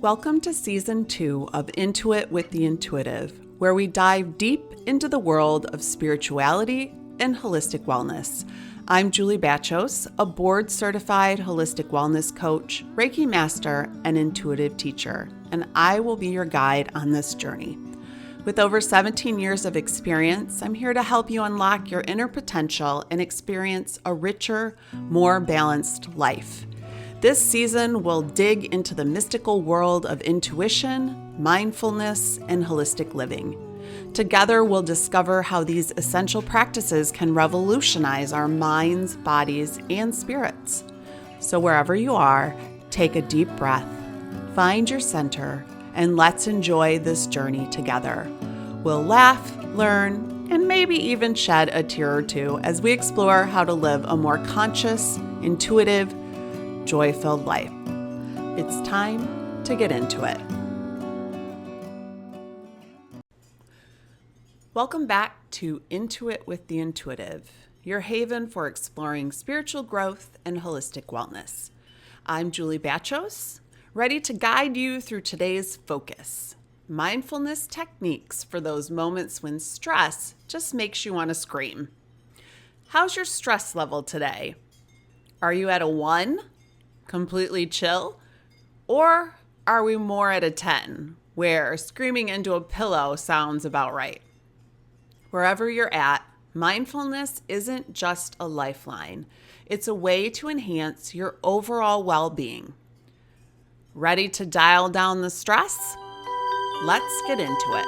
Welcome to Season 2 of Intuit with the Intuitive, where we dive deep into the world of spirituality and holistic wellness. I'm Julie Batchos, a board-certified holistic wellness coach, Reiki master, and intuitive teacher, and I will be your guide on this journey. With over 17 years of experience, I'm here to help you unlock your inner potential and experience a richer, more balanced life. This season will dig into the mystical world of intuition, mindfulness, and holistic living. Together, we'll discover how these essential practices can revolutionize our minds, bodies, and spirits. So wherever you are, take a deep breath, find your center, and let's enjoy this journey together. We'll laugh, learn, and maybe even shed a tear or two as we explore how to live a more conscious, intuitive, joy-filled life. It's time to get into it. Welcome back to Intuit with the Intuitive, your haven for exploring spiritual growth and holistic wellness. I'm Julie Batchos, ready to guide you through today's focus. Mindfulness techniques for those moments when stress just makes you want to scream. How's your stress level today? Are you at a 1? Completely chill? Or are we more at a 10, where screaming into a pillow sounds about right? Wherever you're at, mindfulness isn't just a lifeline. It's a way to enhance your overall well-being. Ready to dial down the stress? Let's get into it.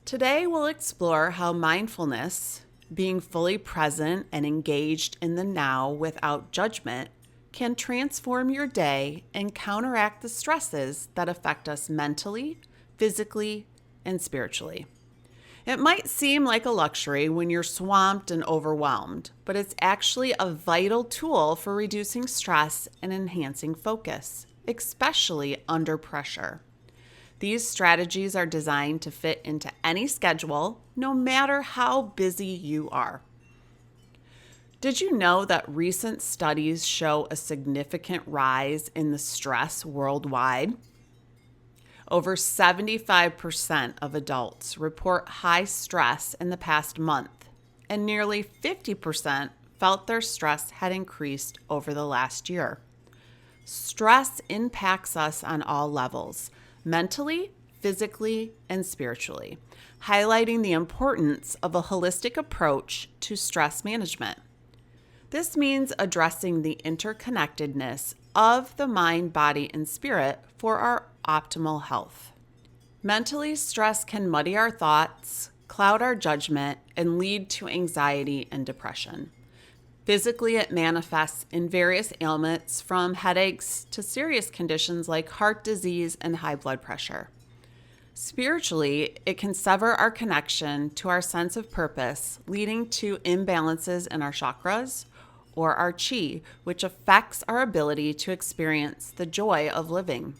Today, we'll explore how mindfulness, being fully present and engaged in the now without judgment, can transform your day and counteract the stresses that affect us mentally, physically, and spiritually. It might seem like a luxury when you're swamped and overwhelmed, but it's actually a vital tool for reducing stress and enhancing focus, especially under pressure. These strategies are designed to fit into any schedule, no matter how busy you are. Did you know that recent studies show a significant rise in the stress worldwide? Over 75% of adults report high stress in the past month, and nearly 50% felt their stress had increased over the last year. Stress impacts us on all levels, mentally, physically, and spiritually, highlighting the importance of a holistic approach to stress management. This means addressing the interconnectedness of the mind, body, and spirit for our optimal health. Mentally, stress can muddy our thoughts, cloud our judgment, and lead to anxiety and depression. Physically, it manifests in various ailments from headaches to serious conditions like heart disease and high blood pressure. Spiritually, it can sever our connection to our sense of purpose, leading to imbalances in our chakras or our chi, which affects our ability to experience the joy of living.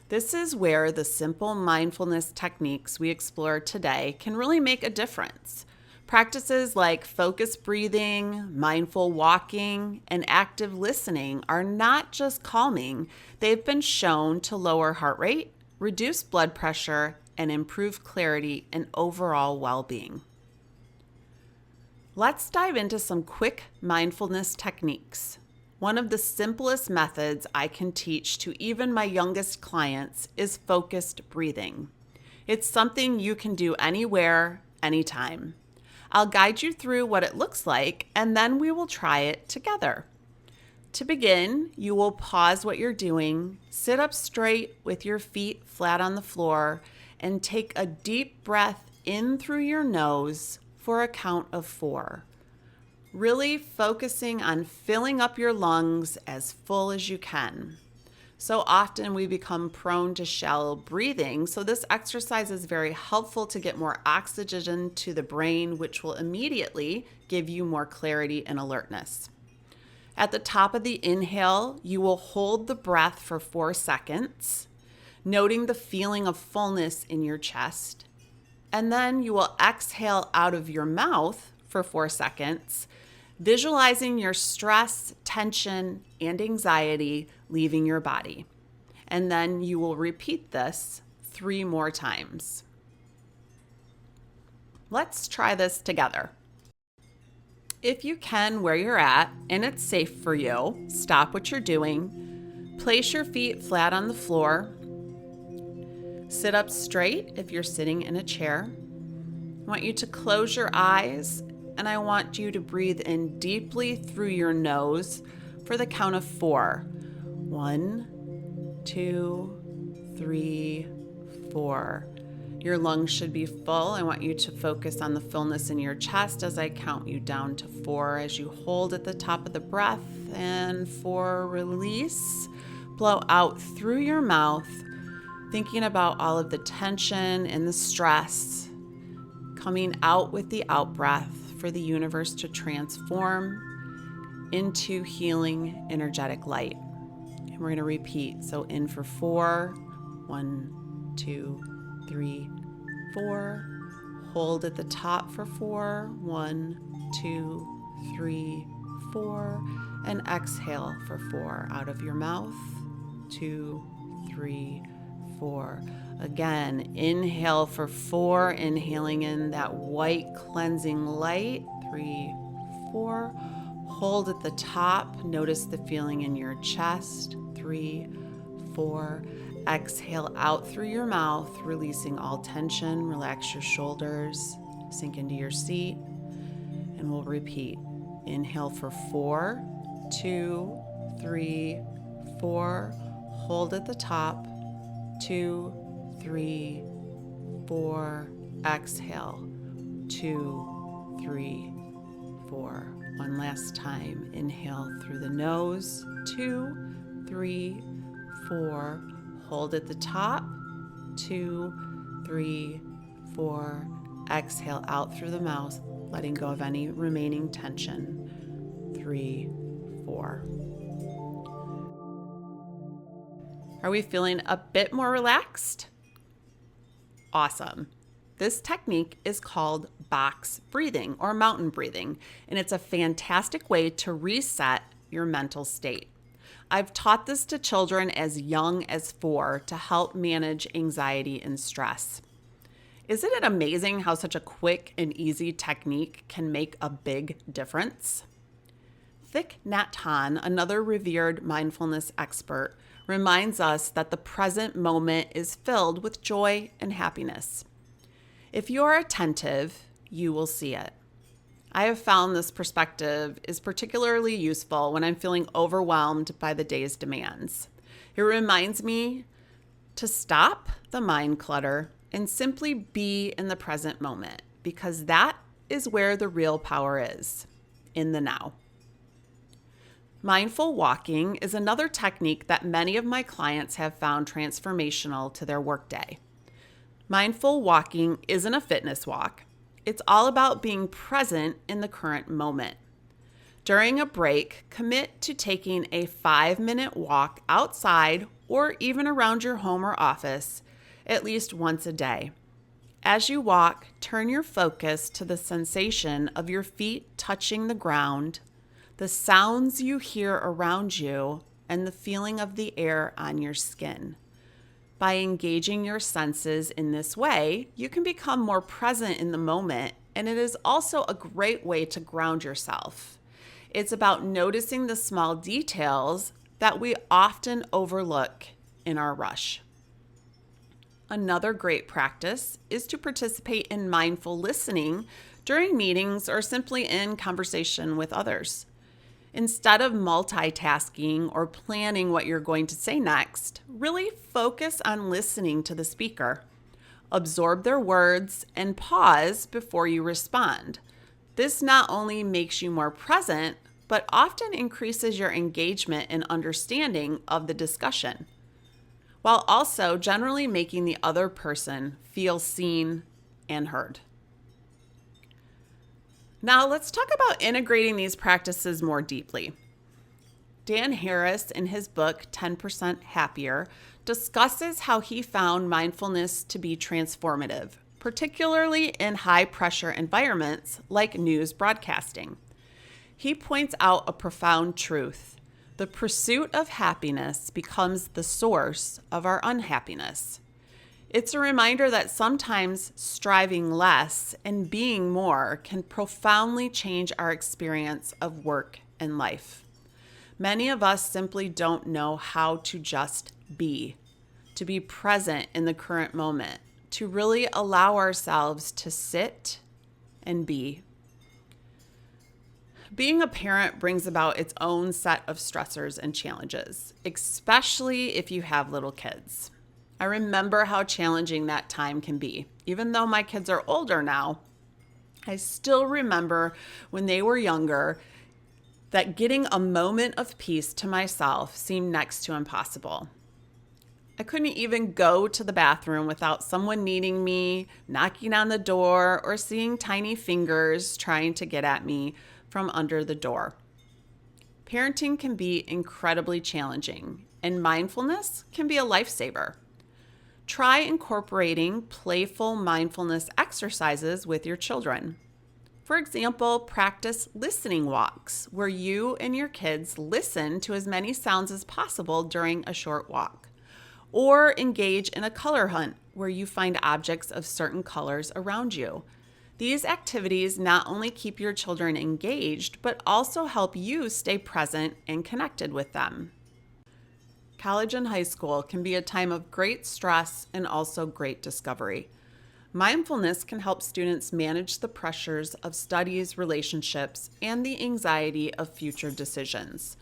This is where the simple mindfulness techniques we explore today can really make a difference. Practices like focused breathing, mindful walking, and active listening are not just calming, they've been shown to lower heart rate, reduce blood pressure, and improve clarity and overall well-being. Let's dive into some quick mindfulness techniques. One of the simplest methods I can teach to even my youngest clients is focused breathing. It's something you can do anywhere, anytime. I'll guide you through what it looks like, and then we will try it together. To begin, you will pause what you're doing, sit up straight with your feet flat on the floor, and take a deep breath in through your nose for a count of 4. Really focusing on filling up your lungs as full as you can. So often we become prone to shallow breathing, so this exercise is very helpful to get more oxygen to the brain, which will immediately give you more clarity and alertness. At the top of the inhale, you will hold the breath for 4 seconds, noting the feeling of fullness in your chest. And then you will exhale out of your mouth for 4 seconds, visualizing your stress, tension, and anxiety leaving your body. And then you will repeat this 3 more times. Let's try this together. If you can, where you're at, and it's safe for you, stop what you're doing. Place your feet flat on the floor. Sit up straight if you're sitting in a chair. I want you to close your eyes, and I want you to breathe in deeply through your nose for the count of 4. 1, 2, 3, 4. Your lungs should be full. I want you to focus on the fullness in your chest as I count you down to 4 as you hold at the top of the breath. And 4, release. Blow out through your mouth, thinking about all of the tension and the stress, coming out with the out breath for the universe to transform into healing, energetic light. And we're going to repeat. So in for 4, 1, 2, 3, 4. Hold at the top for 4, 1, 2, 3, 4. And exhale for 4 out of your mouth, 2, 3, 4. Again, inhale for 4, inhaling in that white cleansing light, 3, 4. Hold at the top, notice the feeling in your chest, 3, 4. Exhale out through your mouth, releasing all tension. Relax your shoulders, sink into your seat, and we'll repeat. Inhale for 4, 2, 3, 4. Hold at the top, 2, 3, 4. Exhale, 2, 3, 4. One last time. Inhale through the nose, 2, 3, 4. Hold at the top, 2, 3, 4. Exhale out through the mouth, letting go of any remaining tension, 3, 4. Are we feeling a bit more relaxed? Awesome. This technique is called box breathing or mountain breathing, and it's a fantastic way to reset your mental state. I've taught this to children as young as 4 to help manage anxiety and stress. Isn't it amazing how such a quick and easy technique can make a big difference? Thich Nhat Hanh, another revered mindfulness expert, reminds us that the present moment is filled with joy and happiness. If you are attentive, you will see it. I have found this perspective is particularly useful when I'm feeling overwhelmed by the day's demands. It reminds me to stop the mind clutter and simply be in the present moment, because that is where the real power is, in the now. Mindful walking is another technique that many of my clients have found transformational to their workday. Mindful walking isn't a fitness walk. It's all about being present in the current moment. During a break, commit to taking a 5-minute walk outside or even around your home or office at least once a day. As you walk, turn your focus to the sensation of your feet touching the ground, the sounds you hear around you, and the feeling of the air on your skin. By engaging your senses in this way, you can become more present in the moment, and it is also a great way to ground yourself. It's about noticing the small details that we often overlook in our rush. Another great practice is to participate in mindful listening during meetings or simply in conversation with others. Instead of multitasking or planning what you're going to say next, really focus on listening to the speaker. Absorb their words and pause before you respond. This not only makes you more present, but often increases your engagement and understanding of the discussion, while also generally making the other person feel seen and heard. Now let's talk about integrating these practices more deeply. Dan Harris, in his book 10% Happier, discusses how he found mindfulness to be transformative, particularly in high-pressure environments like news broadcasting. He points out a profound truth. The pursuit of happiness becomes the source of our unhappiness. It's a reminder that sometimes striving less and being more can profoundly change our experience of work and life. Many of us simply don't know how to just be, to be present in the current moment, to really allow ourselves to sit and be. Being a parent brings about its own set of stressors and challenges, especially if you have little kids. I remember how challenging that time can be. Even though my kids are older now, I still remember when they were younger that getting a moment of peace to myself seemed next to impossible. I couldn't even go to the bathroom without someone needing me, knocking on the door, or seeing tiny fingers trying to get at me from under the door. Parenting can be incredibly challenging, and mindfulness can be a lifesaver. Try incorporating playful mindfulness exercises with your children. For example, practice listening walks, where you and your kids listen to as many sounds as possible during a short walk. Or engage in a color hunt, where you find objects of certain colors around you. These activities not only keep your children engaged, but also help you stay present and connected with them. College and high school can be a time of great stress and also great discovery. Mindfulness can help students manage the pressures of studies, relationships, and the anxiety of future decisions.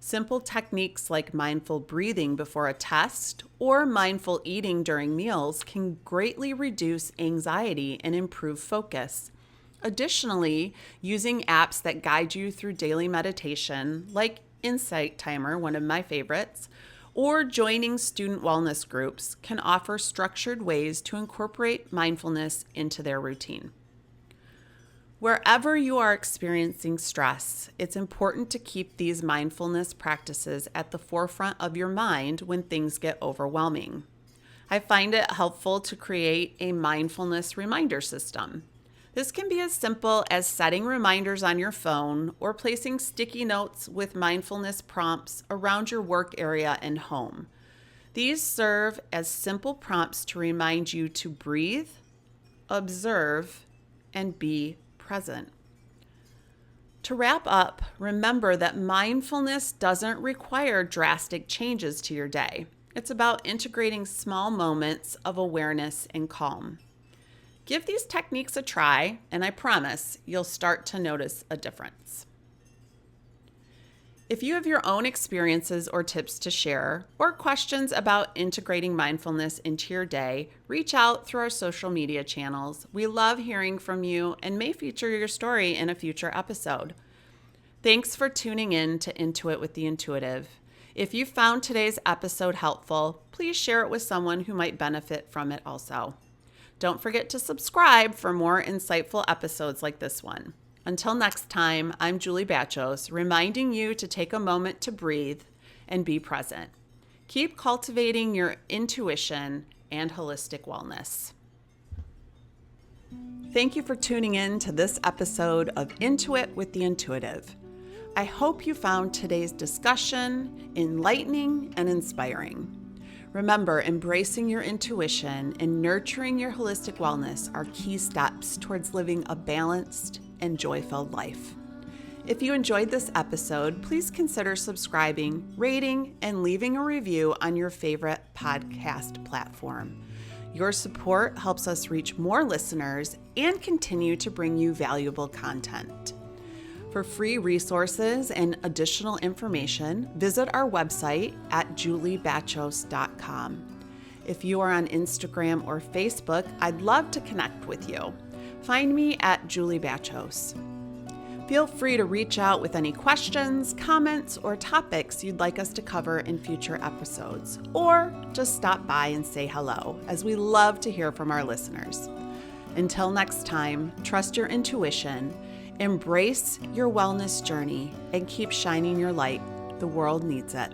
Simple techniques like mindful breathing before a test or mindful eating during meals can greatly reduce anxiety and improve focus. Additionally, using apps that guide you through daily meditation, like Insight Timer, one of my favorites, or joining student wellness groups can offer structured ways to incorporate mindfulness into their routine. Wherever you are experiencing stress, it's important to keep these mindfulness practices at the forefront of your mind when things get overwhelming. I find it helpful to create a mindfulness reminder system. This can be as simple as setting reminders on your phone or placing sticky notes with mindfulness prompts around your work area and home. These serve as simple prompts to remind you to breathe, observe, and be present. To wrap up, remember that mindfulness doesn't require drastic changes to your day. It's about integrating small moments of awareness and calm. Give these techniques a try, and I promise you'll start to notice a difference. If you have your own experiences or tips to share, or questions about integrating mindfulness into your day, reach out through our social media channels. We love hearing from you and may feature your story in a future episode. Thanks for tuning in to Intuit with the Intuitive. If you found today's episode helpful, please share it with someone who might benefit from it also. Don't forget to subscribe for more insightful episodes like this one. Until next time, I'm Julie Batchos, reminding you to take a moment to breathe and be present. Keep cultivating your intuition and holistic wellness. Thank you for tuning in to this episode of Intuit with the Intuitive. I hope you found today's discussion enlightening and inspiring. Remember, embracing your intuition and nurturing your holistic wellness are key steps towards living a balanced and joy-filled life. If you enjoyed this episode, please consider subscribing, rating, and leaving a review on your favorite podcast platform. Your support helps us reach more listeners and continue to bring you valuable content. For free resources and additional information, visit our website at juliebatchos.com. If you are on Instagram or Facebook, I'd love to connect with you. Find me at Julie Batchos. Feel free to reach out with any questions, comments, or topics you'd like us to cover in future episodes, or just stop by and say hello, as we love to hear from our listeners. Until next time, trust your intuition, embrace your wellness journey, and keep shining your light. The world needs it.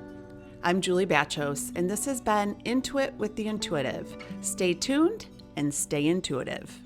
I'm Julie Batchos, and this has been Intuit with the Intuitive. Stay tuned and stay intuitive.